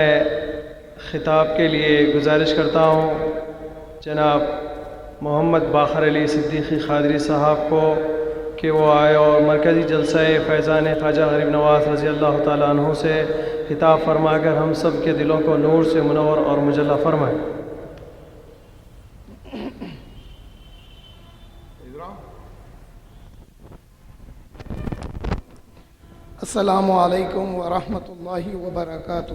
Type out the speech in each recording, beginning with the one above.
میں خطاب کے لیے گزارش کرتا ہوں جناب محمد باقر علی صدیقی قادری صاحب کو کہ وہ آئے اور مرکزی جلسہ فیضان خواجہ غریب نواز رضی اللہ تعالیٰ عنہ سے خطاب فرما کر ہم سب کے دلوں کو نور سے منور اور مجلہ فرمائیں۔ السلام علیکم ورحمۃ اللہ وبرکاتہ۔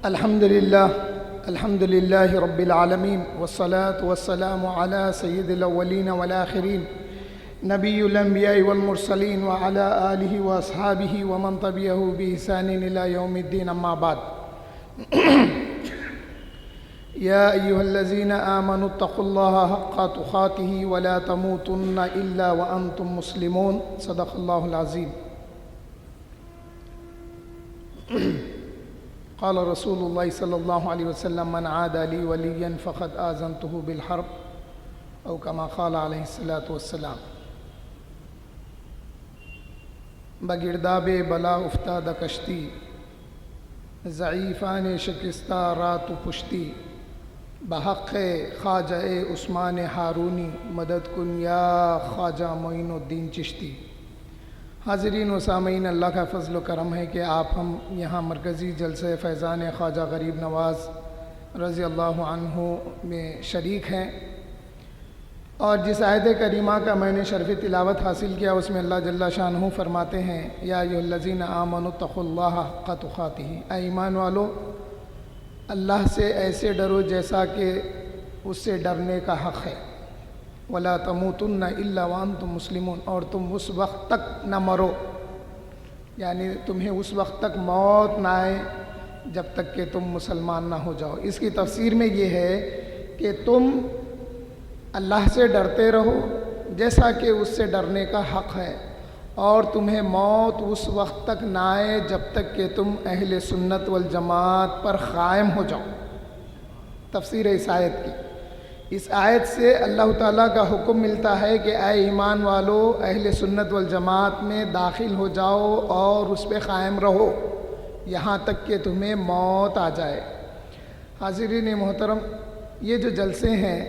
الحمد للہ رب العالمین والصلاة والسلام علی سید الاولین والآخرین نبی الانبیاء والمرسلین وعلی آلہ واصحابہ ومن تبعہ بإحسان الی یوم الدین، اما بعد۔ یا ایہا الذین آمنوا اتقوا اللہ حق تقاتہ ولا تموتن الا وانتم مسلمون، صدق اللہ العظیم۔ قال رسول اللہ صلی اللہ علیہ وسلم من عاد لی ولیا فقد آذنتہ بالحرب، او کما قال علیہ الصلاۃ والسلام۔ بگرداب بلا افتاد کشتی، ضعیفان شکستہ رات و پشتی، بحق خواجہ عثمان ہارونی مدد کن یا خواجہ معین الدین چشتی۔ حاضرین و سامعین، اللہ کا فضل و کرم ہے کہ آپ ہم یہاں مرکزی جلسہ فیضان خواجہ غریب نواز رضی اللہ عنہ میں شریک ہیں، اور جس آیت کریمہ کا میں نے شرف تلاوت حاصل کیا اس میں اللہ جل شانہ فرماتے ہیں یا ایھا الذین آمنوا اتقوا اللہ حق تقاتہ، اے ایمان والو اللہ سے ایسے ڈرو جیسا کہ اس سے ڈرنے کا حق ہے، ولا تموتن الا وانتم مسلمون، اور تم اس وقت تک نہ مرو، یعنی تمہیں اس وقت تک موت نہ آئے جب تک کہ تم مسلمان نہ ہو جاؤ۔ اس کی تفسیر میں یہ ہے کہ تم اللہ سے ڈرتے رہو جیسا کہ اس سے ڈرنے کا حق ہے، اور تمہیں موت اس وقت تک نہ آئے جب تک کہ تم اہل سنت والجماعت پر قائم ہو جاؤ۔ تفسیر اس آیت کی، اس آیت سے اللہ تعالیٰ کا حکم ملتا ہے کہ اے ایمان والو اہل سنت والجماعت میں داخل ہو جاؤ اور اس پہ قائم رہو یہاں تک کہ تمہیں موت آ جائے۔ حاضرین محترم، یہ جو جلسے ہیں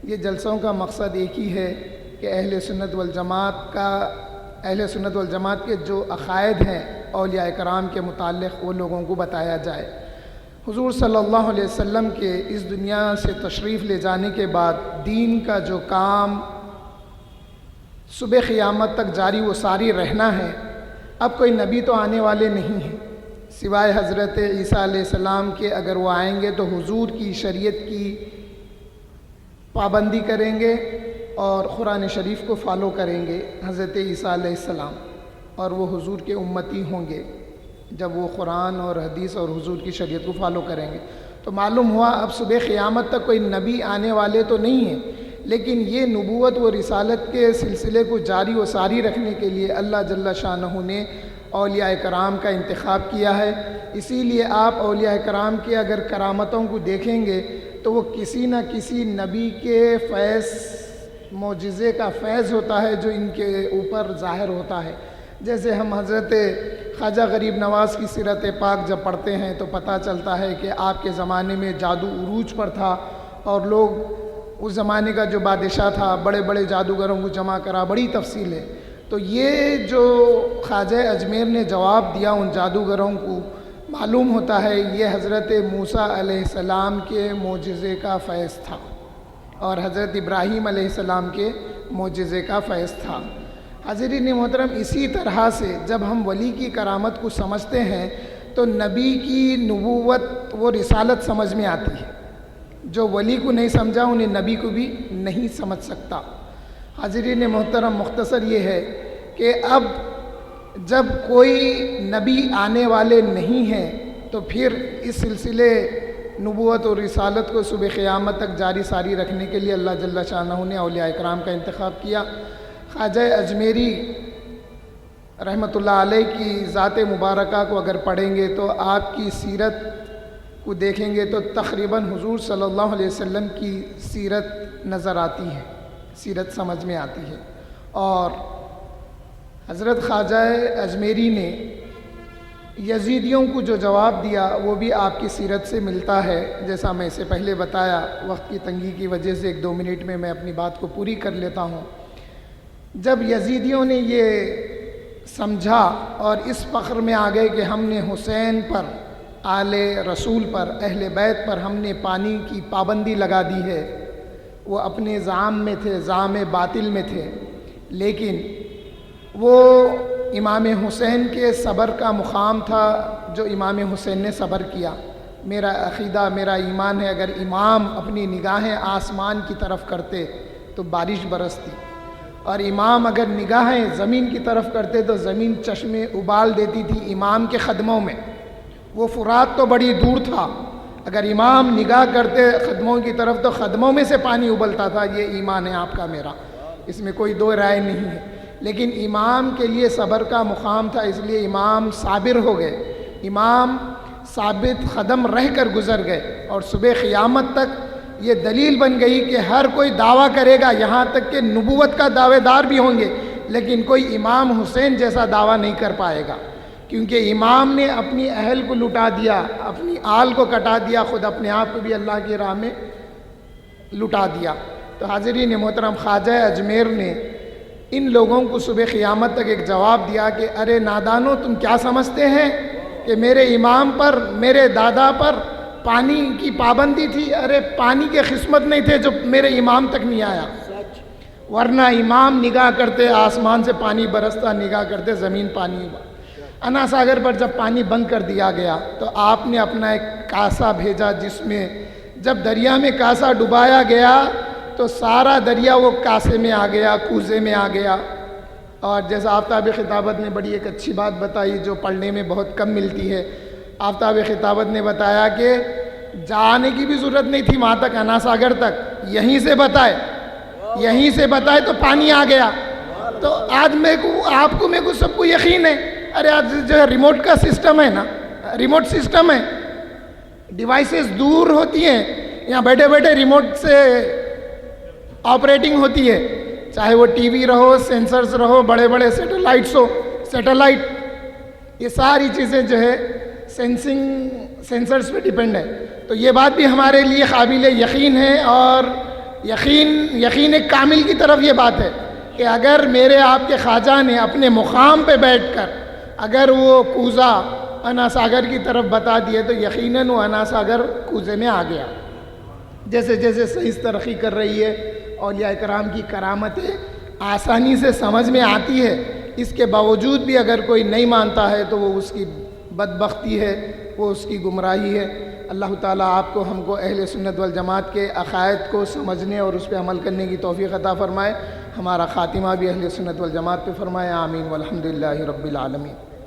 یہ جلسوں کا مقصد ایک ہی ہے کہ اہل سنت والجماعت کے جو عقائد ہیں اولیاء کرام کے متعلق وہ لوگوں کو بتایا جائے۔ حضور صلی اللہ علیہ وسلم کے اس دنیا سے تشریف لے جانے کے بعد دین کا جو کام صبح قیامت تک جاری و ساری رہنا ہے، اب کوئی نبی تو آنے والے نہیں ہیں سوائے حضرت عیسیٰ علیہ السلام کے۔ اگر وہ آئیں گے تو حضور کی شریعت کی پابندی کریں گے اور قرآن شریف کو فالو کریں گے حضرت عیسیٰ علیہ السلام، اور وہ حضور کے امتی ہوں گے جب وہ قرآن اور حدیث اور حضور کی شریعت کو فالو کریں گے۔ تو معلوم ہوا اب صبح قیامت تک کوئی نبی آنے والے تو نہیں ہیں، لیکن یہ نبوت و رسالت کے سلسلے کو جاری و ساری رکھنے کے لیے اللہ جل شانہ نے اولیاء کرام کا انتخاب کیا ہے۔ اسی لیے آپ اولیاء کرام کے اگر کرامتوں کو دیکھیں گے تو وہ کسی نہ کسی نبی کے فیض، معجزے کا فیض ہوتا ہے جو ان کے اوپر ظاہر ہوتا ہے۔ جیسے ہم حضرت خواجہ غریب نواز کی سیرت پاک جب پڑھتے ہیں تو پتہ چلتا ہے کہ آپ کے زمانے میں جادو عروج پر تھا، اور لوگ اس زمانے کا جو بادشاہ تھا بڑے بڑے جادوگروں کو جمع کرا، بڑی تفصیل ہے۔ تو یہ جو خواجہ اجمیر نے جواب دیا ان جادوگروں کو، معلوم ہوتا ہے یہ حضرت موسیٰ علیہ السلام کے معجزے کا فیض تھا اور حضرت ابراہیم علیہ السلام کے معجزے کا فیض تھا۔ حاضرین محترم، اسی طرح سے جب ہم ولی کی کرامت کو سمجھتے ہیں تو نبی کی نبوت و رسالت سمجھ میں آتی ہے۔ جو ولی کو نہیں سمجھا انہیں نبی کو بھی نہیں سمجھ سکتا۔ حاضرین محترم، مختصر یہ ہے کہ اب جب کوئی نبی آنے والے نہیں ہیں تو پھر اس سلسلے نبوت اور رسالت کو صبح قیامت تک جاری ساری رکھنے کے لیے اللہ جل شانہ نے اولیاء کرام کا انتخاب کیا۔ خواجہ اجمیری رحمۃ اللہ علیہ کی ذات مبارکہ کو اگر پڑھیں گے تو آپ کی سیرت کو دیکھیں گے تو تقریباً حضور صلی اللہ علیہ وسلم کی سیرت نظر آتی ہے، سیرت سمجھ میں آتی ہے۔ اور حضرت خواجہ اجمیری نے یزیدیوں کو جو جواب دیا وہ بھی آپ کی سیرت سے ملتا ہے، جیسا میں اسے پہلے بتایا۔ وقت کی تنگی کی وجہ سے 1-2 منٹ میں اپنی بات کو پوری کر لیتا ہوں۔ جب یزیدیوں نے یہ سمجھا اور اس فخر میں آ گئے کہ ہم نے حسین پر، آل رسول پر، اہل بیت پر ہم نے پانی کی پابندی لگا دی ہے، وہ اپنے زعم میں تھے، زعم باطل میں تھے، لیکن وہ امام حسین کے صبر کا مقام تھا جو امام حسین نے صبر کیا۔ میرا عقیدہ، میرا ایمان ہے، اگر امام اپنی نگاہیں آسمان کی طرف کرتے تو بارش برستی، اور امام اگر نگاہیں زمین کی طرف کرتے تو زمین چشمے ابال دیتی تھی امام کے قدموں میں۔ وہ فرات تو بڑی دور تھا، اگر امام نگاہ کرتے قدموں کی طرف تو قدموں میں سے پانی ابلتا تھا۔ یہ ایمان ہے آپ کا، میرا، اس میں کوئی دو رائے نہیں ہے۔ لیکن امام کے لیے صبر کا مقام تھا، اس لیے امام صابر ہو گئے، امام ثابت قدم رہ کر گزر گئے، اور صبح قیامت تک یہ دلیل بن گئی کہ ہر کوئی دعویٰ کرے گا، یہاں تک کہ نبوت کا دعوے دار بھی ہوں گے، لیکن کوئی امام حسین جیسا دعویٰ نہیں کر پائے گا، کیونکہ امام نے اپنی اہل کو لٹا دیا، اپنی آل کو کٹا دیا، خود اپنے آپ کو بھی اللہ کی راہ میں لٹا دیا۔ تو حاضرین محترم، خواجہ اجمیر نے ان لوگوں کو صبح قیامت تک ایک جواب دیا کہ ارے نادانو، تم کیا سمجھتے ہیں کہ میرے امام پر، میرے دادا پر پانی کی پابندی تھی؟ ارے پانی کے قسمت نہیں تھے جو میرے امام تک نہیں آیا، ورنہ امام نگاہ کرتے آسمان سے پانی برستا، نگاہ کرتے زمین پانی۔ انا ساگر پر جب پانی بند کر دیا گیا تو آپ نے اپنا ایک کاسا بھیجا، جس میں جب دریا میں کاسا ڈبایا گیا تو سارا دریا وہ کاسے میں آ گیا، کوزے میں آ گیا۔ اور جیسا آفتاب خطابت نے بڑی ایک اچھی بات بتائی جو پڑھنے میں بہت کم ملتی ہے، آفتاب خطابت نے بتایا کہ جانے کی بھی ضرورت نہیں تھی وہاں تک، انا ساگر تک، یہیں سے بتائے تو پانی آ گیا۔ تو آج آپ کو میرے کو سب کو یقین ہے، ارے آج جو ہے ریموٹ کا سسٹم ہے نا، ریموٹ سسٹم ہے، ڈیوائسز دور ہوتی ہیں، یہاں بیٹھے بیٹھے ریموٹ سے آپریٹنگ ہوتی ہے، چاہے وہ ٹی وی رہو، سینسرز رہو، بڑے بڑے سیٹلائٹس ہو، سیٹلائٹ، یہ ساری چیزیں جو ہے سینسرز پہ ڈیپینڈ ہے۔ تو یہ بات بھی ہمارے لیے قابل یقین ہے، اور یقین کامل کی طرف یہ بات ہے کہ اگر میرے آپ کے خواجہ نے اپنے مقام پہ بیٹھ کر اگر وہ کوزہ انا ساگر کی طرف بتا دیے تو یقیناً وہ انا ساگر کوزے میں آ گیا۔ جیسے جیسے سائنس ترقی کر رہی ہے، اولیاء کرام کی کرامتیں آسانی سے سمجھ میں آتی ہے، اس کے باوجود بھی اگر کوئی نہیں مانتا ہے تو وہ اس کی بدبختی ہے، وہ اس کی گمراہی ہے۔ اللہ تعالیٰ آپ کو، ہم کو، اہل سنت والجماعت کے عقائد کو سمجھنے اور اس پہ عمل کرنے کی توفیق عطا فرمائے، ہمارا خاتمہ بھی اہل سنت والجماعت پہ فرمائے، آمین والحمدللہ رب العالمین۔